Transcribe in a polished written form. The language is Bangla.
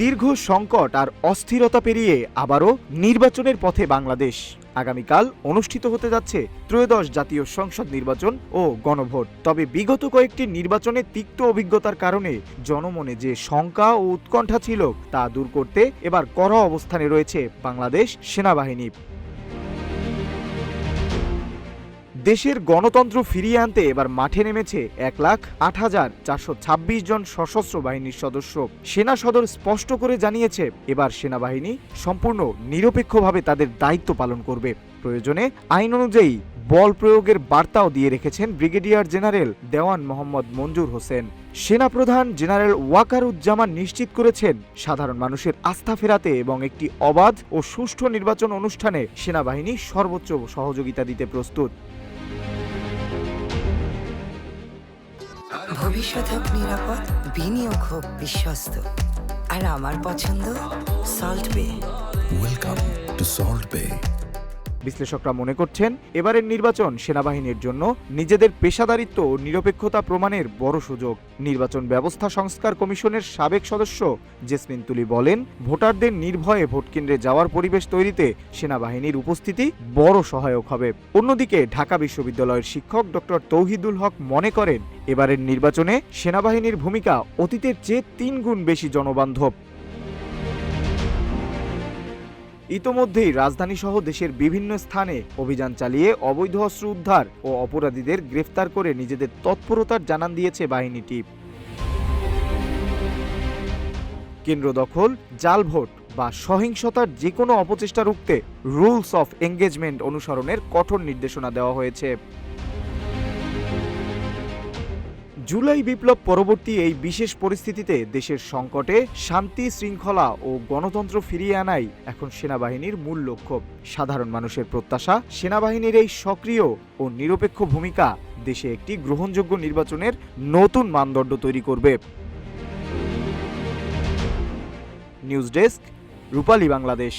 দীর্ঘ সংকট আর অস্থিরতা পেরিয়ে আবারও নির্বাচনের পথে বাংলাদেশ। আগামীকাল অনুষ্ঠিত হতে যাচ্ছে ত্রয়োদশ জাতীয় সংসদ নির্বাচন ও গণভোট। তবে বিগত কয়েকটি নির্বাচনে তিক্ত অভিজ্ঞতার কারণে জনমনে যে শঙ্কা ও উৎকণ্ঠা ছিল তা দূর করতে এবার কড়া অবস্থানে রয়েছে বাংলাদেশ সেনাবাহিনী। দেশের গণতন্ত্র ফিরিয়ে আনতে এবার মাঠে নেমেছে 1,08,426 জন সশস্ত্র বাহিনীর সদস্য। সেনা সদর স্পষ্ট করে জানিয়েছে, এবার সেনাবাহিনী সম্পূর্ণ নিরপেক্ষভাবে তাদের দায়িত্ব পালন করবে। প্রয়োজনে আইন অনুযায়ী বল প্রয়োগের বার্তাও দিয়ে রেখেছেন ব্রিগেডিয়ার জেনারেল দেওয়ান মোহাম্মদ মঞ্জুর হোসেন। সেনাপ্রধান জেনারেল ওয়াকারুজ্জামান নিশ্চিত করেছেন, সাধারণ মানুষের আস্থা ফেরাতে এবং একটি অবাধ ও সুষ্ঠু নির্বাচন অনুষ্ঠানে সেনাবাহিনী সর্বোচ্চ সহযোগিতা দিতে প্রস্তুত। ভবিষ্যৎ হোক নিরাপদ, বিনিয়োগ হোক বিশ্বস্ত, আর আমার পছন্দ সল্ট বে। ওয়েলকাম টু সল্ট বে। বিশ্লেষকরা মনে করছেন, এবারের নির্বাচন সেনাবাহিনীর জন্য নিজেদের পেশাদারিত্ব ও নিরপেক্ষতা প্রমাণের বড় সুযোগ। নির্বাচন ব্যবস্থা সংস্কার কমিশনের সাবেক সদস্য জেসমিন তুলি বলেন, ভোটারদের নির্ভয়ে ভোটকেন্দ্রে যাওয়ার পরিবেশ তৈরিতে সেনাবাহিনীর উপস্থিতি বড় সহায়ক হবে। অন্যদিকে ঢাকা বিশ্ববিদ্যালয়ের শিক্ষক ডক্টর তৌহিদুল হক মনে করেন, এবারের নির্বাচনে সেনাবাহিনীর ভূমিকা অতীতের চেয়ে 3 গুণ বেশি জনবান্ধব। ইতোমধ্যেই রাজধানীসহ দেশের বিভিন্ন স্থানে অভিযান চালিয়ে অবৈধ অস্ত্র উদ্ধার ও অপরাধীদের গ্রেফতার করে নিজেদের তৎপরতার জানান দিয়েছে বাহিনীটি। কেন্দ্র দখল, জাল ভোট বা সহিংসতার যে কোনো অপচেষ্টা রুখতে রুলস অফ এঙ্গেজমেন্ট অনুসরণের কঠোর নির্দেশনা দেওয়া হয়েছে। জুলাই বিপ্লব পরবর্তী এই বিশেষ পরিস্থিতিতে দেশের সংকটে শান্তি, শৃঙ্খলা ও গণতন্ত্র ফিরিয়ে আনাই এখন সেনাবাহিনীর মূল লক্ষ্য। সাধারণ মানুষের প্রত্যাশা, সেনাবাহিনীর এই সক্রিয় ও নিরপেক্ষ ভূমিকা দেশে একটি গ্রহণযোগ্য নির্বাচনের নতুন মানদণ্ড তৈরি করবে। নিউজ ডেস্ক, রূপালী বাংলাদেশ।